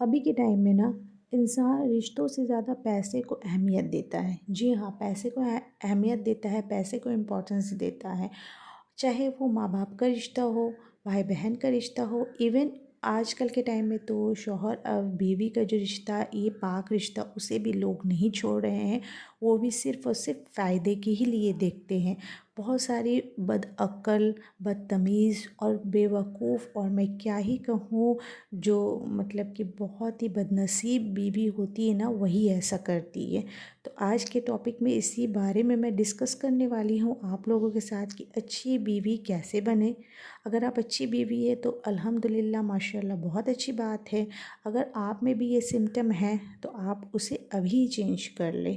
अभी के टाइम में ना इंसान रिश्तों से ज़्यादा पैसे को अहमियत देता है। जी हाँ, पैसे को अहमियत देता है, पैसे को इम्पोर्टेंस देता है। चाहे वो माँ बाप का रिश्ता हो, भाई बहन का रिश्ता हो, इवन आजकल के टाइम में तो शौहर और बीवी का जो रिश्ता, ये पाक रिश्ता, उसे भी लोग नहीं छोड़ रहे हैं। वो भी सिर्फ़ और सिर्फ फ़ायदे के ही लिए देखते हैं। बहुत सारी बदअक्ल, बदतमीज़ और बेवकूफ़, और मैं क्या ही कहूँ, जो मतलब कि बहुत ही बदनसीब बीवी होती है ना, वही ऐसा करती है। तो आज के टॉपिक में इसी बारे में मैं डिस्कस करने वाली हूँ आप लोगों के साथ कि अच्छी बीवी कैसे बने। अगर आप अच्छी बीवी है तो अल्हम्दुलिल्लाह माशाल्लाह बहुत अच्छी बात है। अगर आप में भी ये सिम्टम है तो आप उसे अभी चेंज कर लें।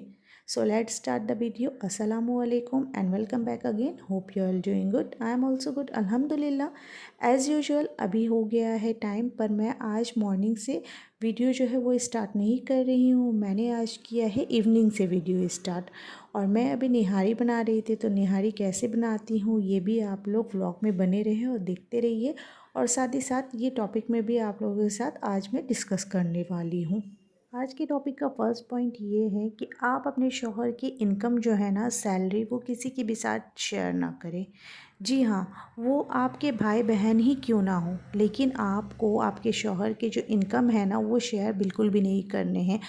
So let's start the video. अस्सलामु अलैकुम and welcome back again. Hope you are doing good. I am also good अल्हम्दुलिल्लाह। एज़ यूजुअल अभी हो गया है टाइम, पर मैं आज मॉर्निंग से वीडियो जो है वो स्टार्ट नहीं कर रही हूँ। मैंने आज किया है इवनिंग से वीडियो स्टार्ट। और मैं अभी निहारी बना रही थी, तो निहारी कैसे बनाती हूँ ये भी आप लोग व्लॉग में बने रहे और देखते रहिए। और साथ ही साथ ये टॉपिक में भी आप लोगों के साथ आज मैं डिस्कस करने वाली हूँ। आज के टॉपिक का फर्स्ट पॉइंट ये है कि आप अपने शौहर की इनकम जो है ना, सैलरी, वो किसी के भी साथ शेयर ना करें। जी हाँ, वो आपके भाई बहन ही क्यों ना हो, लेकिन आपको आपके शौहर की जो इनकम है ना, वो शेयर बिल्कुल भी नहीं करने हैं।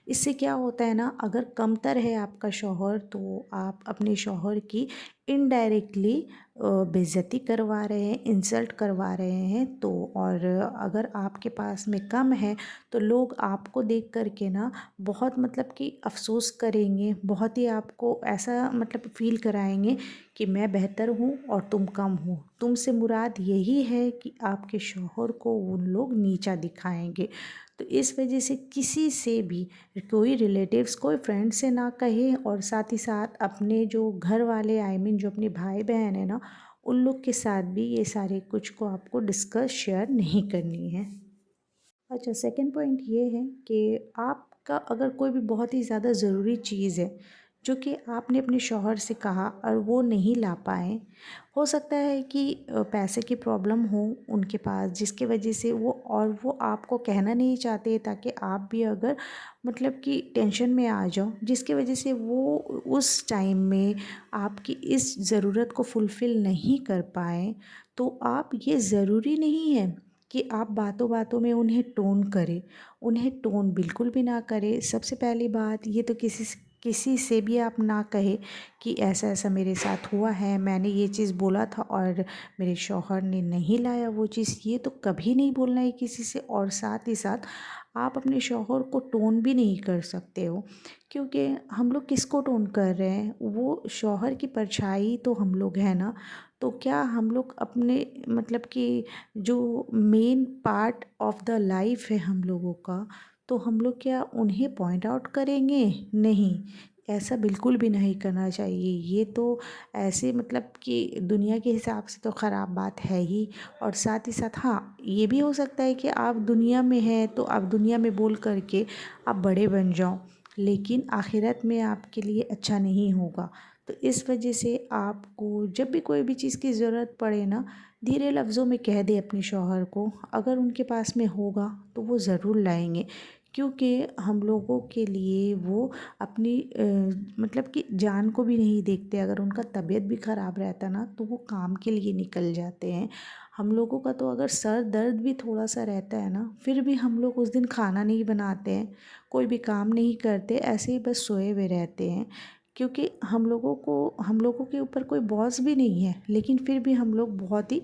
इससे क्या होता है ना, अगर कमतर है आपका शौहर तो आप अपने शौहर की इनडायरेक्टली बेइज्जती करवा रहे हैं, इंसल्ट करवा रहे हैं। तो और अगर आपके पास में कम है तो लोग आपको देख कर के ना बहुत मतलब कि अफ़सोस करेंगे, बहुत ही आपको ऐसा मतलब फ़ील कराएँगे कि मैं बेहतर हूँ और तुम कम हो। तुमसे मुराद यही है कि आपके शौहर को उन लोग नीचा दिखाएँगे। तो इस वजह से किसी से भी, कोई रिलेटिव्स, कोई फ्रेंड से ना कहे, और साथ ही साथ अपने जो घर वाले, आई मीन जो अपने भाई बहन है ना, उन लोग के साथ भी ये सारे कुछ को आपको डिस्कस शेयर नहीं करनी है। अच्छा, सेकंड पॉइंट ये है कि आपका अगर कोई भी बहुत ही ज़्यादा ज़रूरी चीज़ है जो कि आपने अपने शौहर से कहा और वो नहीं ला पाए, हो सकता है कि पैसे की प्रॉब्लम हो उनके पास, जिसकी वजह से वो आपको कहना नहीं चाहते, ताकि आप भी अगर मतलब कि टेंशन में आ जाओ, जिसकी वजह से वो उस टाइम में आपकी इस ज़रूरत को फुलफ़िल नहीं कर पाएँ। तो आप, ये ज़रूरी नहीं है कि आप बातों बातों में उन्हें टोन करें। उन्हें टोन बिल्कुल भी ना करें। सबसे पहली बात ये तो किसी से भी आप ना कहें कि ऐसा ऐसा मेरे साथ हुआ है, मैंने ये चीज़ बोला था और मेरे शौहर ने नहीं लाया वो चीज़। ये तो कभी नहीं बोलना है किसी से। और साथ ही साथ आप अपने शौहर को टोन भी नहीं कर सकते हो, क्योंकि हम लोग किसको टोन कर रहे हैं, वो शौहर की परछाई तो हम लोग हैं ना। तो क्या हम लोग अपने मतलब कि जो main part of the life है हम लोगों का, तो हम लोग क्या उन्हें पॉइंट आउट करेंगे? नहीं, ऐसा बिल्कुल भी नहीं करना चाहिए। ये तो ऐसे मतलब कि दुनिया के हिसाब से तो ख़राब बात है ही। और साथ ही साथ हाँ, ये भी हो सकता है कि आप दुनिया में हैं तो आप दुनिया में बोल करके आप बड़े बन जाओ, लेकिन आखिरत में आपके लिए अच्छा नहीं होगा। तो इस वजह से आपको जब भी कोई भी चीज़ की ज़रूरत पड़े ना, धीरे लफ्ज़ों में कह दे अपने शौहर को। अगर उनके पास में होगा तो वो ज़रूर लाएंगे, क्योंकि हम लोगों के लिए वो अपनी मतलब कि जान को भी नहीं देखते। अगर उनका तबीयत भी ख़राब रहता ना तो वो काम के लिए निकल जाते हैं। हम लोगों का तो अगर सर दर्द भी थोड़ा सा रहता है ना, फिर भी हम लोग उस दिन खाना नहीं बनाते हैं, कोई भी काम नहीं करते, ऐसे ही बस सोए हुए रहते हैं। क्योंकि हम लोगों के ऊपर कोई बॉस भी नहीं है, लेकिन फिर भी हम लोग बहुत ही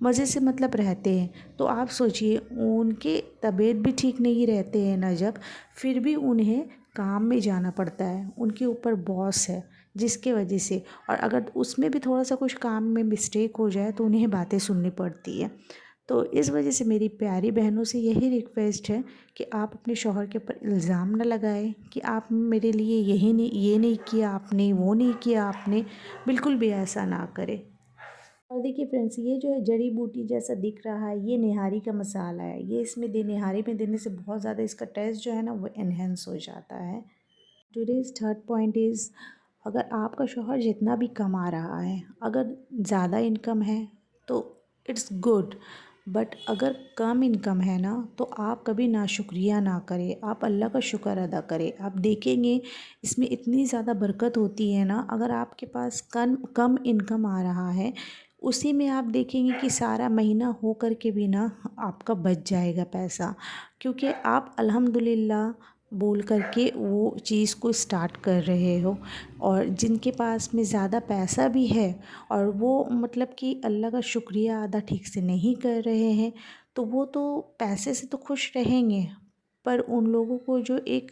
मज़े से मतलब रहते हैं। तो आप सोचिए, उनके तबीयत भी ठीक नहीं रहते हैं ना जब, फिर भी उन्हें काम में जाना पड़ता है। उनके ऊपर बॉस है, जिसके वजह से, और अगर उसमें भी थोड़ा सा कुछ काम में मिस्टेक हो जाए तो उन्हें बातें सुननी पड़ती है। तो इस वजह से मेरी प्यारी बहनों से यही रिक्वेस्ट है कि आप अपने शौहर के ऊपर इल्ज़ाम ना लगाएं कि आप मेरे लिए यही नहीं, ये नहीं किया आपने, वो नहीं किया आपने। बिल्कुल भी ऐसा ना करें। और देखिए फ्रेंड्स, ये जो है जड़ी बूटी जैसा दिख रहा है, ये निहारी का मसाला है। ये इसमें निहारी में देने से बहुत ज़्यादा इसका टेस्ट जो है ना वो एनहेंस हो जाता है। टुडेज़ थर्ड पॉइंट इज़, अगर आपका शौहर जितना भी कमा रहा है, अगर ज़्यादा इनकम है तो इट्स गुड। बट अगर कम इनकम है ना, तो आप कभी नाशुक्रिया ना करें, आप अल्लाह का शुक्र अदा करें। आप देखेंगे इसमें इतनी ज़्यादा बरकत होती है ना, अगर आपके पास कम कम इनकम आ रहा है, उसी में आप देखेंगे कि सारा महीना हो कर के भी ना आपका बच जाएगा पैसा, क्योंकि आप अल्हम्दुलिल्लाह बोल कर के वो चीज़ को स्टार्ट कर रहे हो। और जिनके पास में ज़्यादा पैसा भी है और वो मतलब कि अल्लाह का शुक्रिया अदा ठीक से नहीं कर रहे हैं, तो वो तो पैसे से तो खुश रहेंगे, पर उन लोगों को जो एक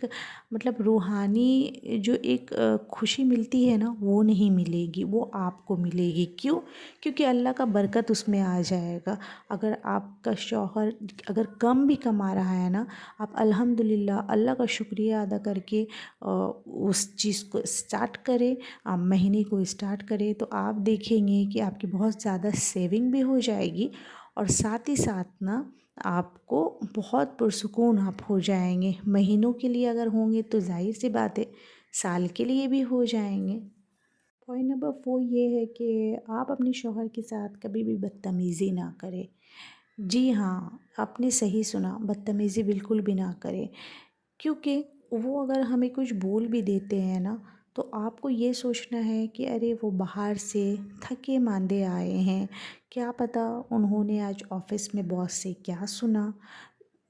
मतलब रूहानी जो एक खुशी मिलती है ना, वो नहीं मिलेगी, वो आपको मिलेगी। क्यों? क्योंकि अल्लाह का बरकत उसमें आ जाएगा। अगर आपका शौहर अगर कम भी कमा रहा है ना, आप अल्हम्दुलिल्लाह अल्लाह का शुक्रिया अदा करके उस चीज़ को स्टार्ट करें, आप महीने को स्टार्ट करें, तो आप देखेंगे कि आपकी बहुत ज़्यादा सेविंग भी हो जाएगी और साथ ही साथ ना आपको बहुत पुरसुकून आप हो जाएंगे। महीनों के लिए अगर होंगे तो ज़ाहिर सी बात है साल के लिए भी हो जाएंगे। पॉइंट नंबर 4 ये है कि आप अपने शौहर के साथ कभी भी बदतमीज़ी ना करें। जी हाँ, आपने सही सुना, बदतमीज़ी बिल्कुल भी ना करें, क्योंकि वो अगर हमें कुछ बोल भी देते हैं ना, तो आपको ये सोचना है कि अरे वो बाहर से थके मांदे आए हैं, क्या पता उन्होंने आज ऑफ़िस में बॉस से क्या सुना।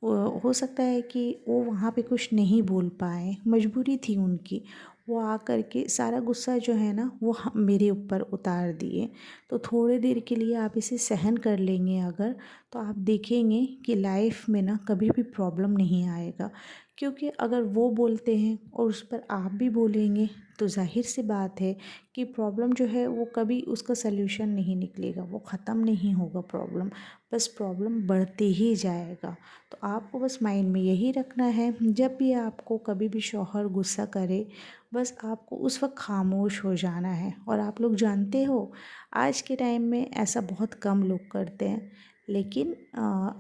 हो सकता है कि वो वहाँ पे कुछ नहीं बोल पाए, मजबूरी थी उनकी। वो आ कर के सारा गुस्सा जो है ना वो मेरे ऊपर उतार दिए। तो थोड़ी देर के लिए आप इसे सहन कर लेंगे अगर, तो आप देखेंगे कि लाइफ में ना कभी भी प्रॉब्लम नहीं आएगा। क्योंकि अगर वो बोलते हैं और उस पर आप भी बोलेंगे, तो ज़ाहिर सी बात है कि प्रॉब्लम जो है वो कभी उसका सल्यूशन नहीं निकलेगा, वो ख़त्म नहीं होगा प्रॉब्लम, बस प्रॉब्लम बढ़ते ही जाएगा। तो आपको बस माइंड में यही रखना है, जब भी आपको कभी भी शौहर गुस्सा करे, बस आपको उस वक्त खामोश हो जाना है। और आप लोग जानते हो आज के टाइम में ऐसा बहुत कम लोग करते हैं, लेकिन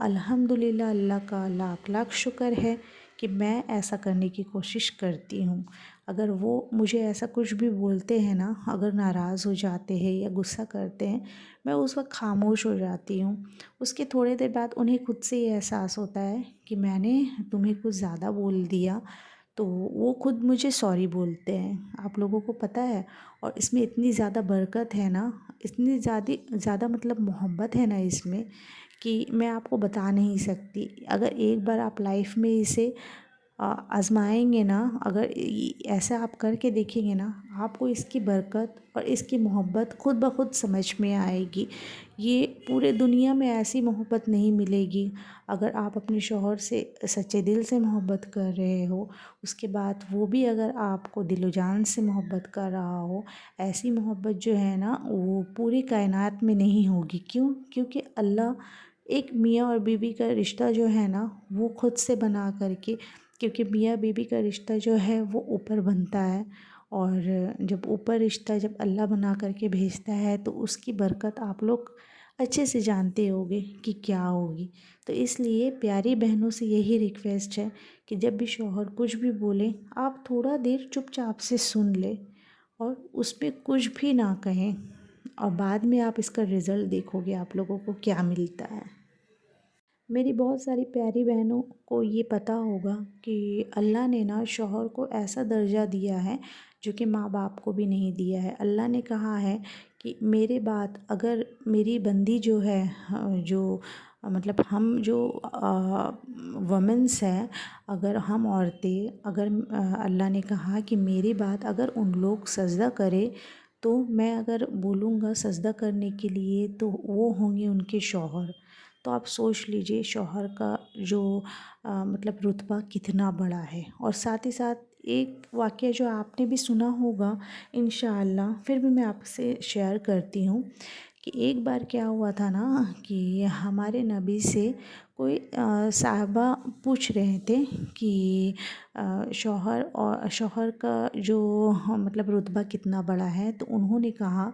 अल्हम्दुलिल्लाह अल्लाह का लाख लाख शुक्र है कि मैं ऐसा करने की कोशिश करती हूँ। अगर वो मुझे ऐसा कुछ भी बोलते हैं ना, अगर नाराज़ हो जाते हैं या गुस्सा करते हैं, मैं उस वक्त खामोश हो जाती हूँ। उसके थोड़ी देर बाद उन्हें खुद से ये एहसास होता है कि मैंने तुम्हें कुछ ज़्यादा बोल दिया, तो वो खुद मुझे सॉरी बोलते हैं। आप लोगों को पता है, और इसमें इतनी ज़्यादा बरकत है ना, इतनी ज़्यादा मतलब मोहब्बत है ना इसमें, कि मैं आपको बता नहीं सकती। अगर एक बार आप लाइफ में इसे आज़माएँगे ना, अगर ऐसा आप करके देखेंगे ना, आपको इसकी बरकत और इसकी मोहब्बत खुद ब खुद समझ में आएगी। ये पूरे दुनिया में ऐसी मोहब्बत नहीं मिलेगी। अगर आप अपने शौहर से सच्चे दिल से मोहब्बत कर रहे हो, उसके बाद वो भी अगर आपको दिलो जान से मोहब्बत कर रहा हो, ऐसी मोहब्बत जो है ना वो पूरी कायनात में नहीं होगी। क्यों? क्योंकि अल्लाह एक मियाँ और बीवी का रिश्ता जो है ना वो खुद से बना करके, क्योंकि मियाँ बीवी का रिश्ता जो है वो ऊपर बनता है, और जब ऊपर रिश्ता जब अल्लाह बना करके भेजता है, तो उसकी बरकत आप लोग अच्छे से जानते होंगे कि क्या होगी। तो इसलिए प्यारी बहनों से यही रिक्वेस्ट है कि जब भी शौहर कुछ भी बोले, आप थोड़ा देर चुपचाप से सुन ले और उस पे कुछ भी ना कहें, और बाद में आप इसका रिज़ल्ट देखोगे आप लोगों को क्या मिलता है। मेरी बहुत सारी प्यारी बहनों को ये पता होगा कि अल्लाह ने ना शौहर को ऐसा दर्जा दिया है जो कि माँ बाप को भी नहीं दिया है। अल्लाह ने कहा है कि मेरे बाद अगर मेरी बंदी जो है, जो मतलब हम जो वमेंस हैं, अगर हम औरतें अगर अल्लाह ने कहा कि मेरी बात अगर उन लोग सजदा करें, तो मैं अगर बोलूँगा सजदा करने के लिए, तो वो होंगे उनके शौहर। तो आप सोच लीजिए शौहर का जो मतलब रुतबा कितना बड़ा है। और साथ ही साथ एक वाक़या जो आपने भी सुना होगा इंशाअल्लाह, फिर भी मैं आपसे शेयर करती हूँ कि एक बार क्या हुआ था ना कि हमारे नबी से कोई साहबा पूछ रहे थे कि शौहर और शौहर का जो मतलब रुतबा कितना बड़ा है। तो उन्होंने कहा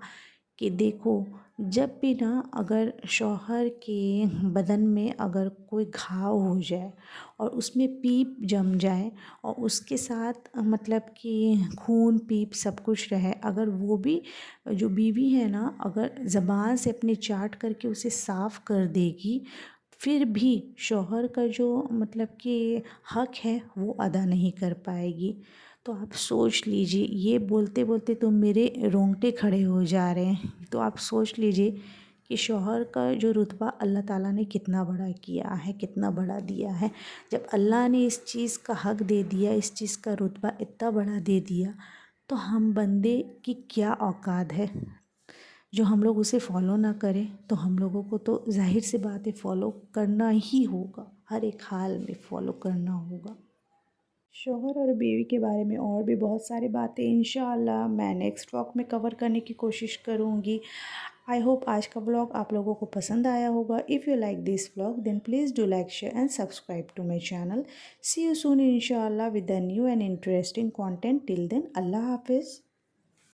कि देखो, जब भी ना अगर शौहर के बदन में अगर कोई घाव हो जाए और उसमें पीप जम जाए और उसके साथ मतलब कि खून पीप सब कुछ रहे, अगर वो भी जो बीवी है ना अगर ज़बान से अपने चाट करके उसे साफ़ कर देगी, फिर भी शौहर का जो मतलब कि हक है वो अदा नहीं कर पाएगी। तो आप सोच लीजिए, ये बोलते बोलते तो मेरे रोंगटे खड़े हो जा रहे हैं। तो आप सोच लीजिए कि शौहर का जो रुतबा अल्लाह ताला ने कितना बड़ा किया है, कितना बड़ा दिया है। जब अल्लाह ने इस चीज़ का हक दे दिया, इस चीज़ का रुतबा इतना बड़ा दे दिया, तो हम बंदे की क्या औकात है जो हम लोग उसे फॉलो ना करें। तो हम लोगों को तो ज़ाहिर सी बात है फॉलो करना ही होगा, हर एक हाल में फॉलो करना होगा। शौहर और बीवी के बारे में और भी बहुत सारी बातें इंशाअल्लाह मैं नेक्स्ट व्लॉग में कवर करने की कोशिश करूँगी। आई होप आज का व्लॉग आप लोगों को पसंद आया होगा। If you like this vlog then please do like share and subscribe to my channel. See you soon इंशाअल्लाह with the new and interesting content. Till then अल्लाह हाफिज़।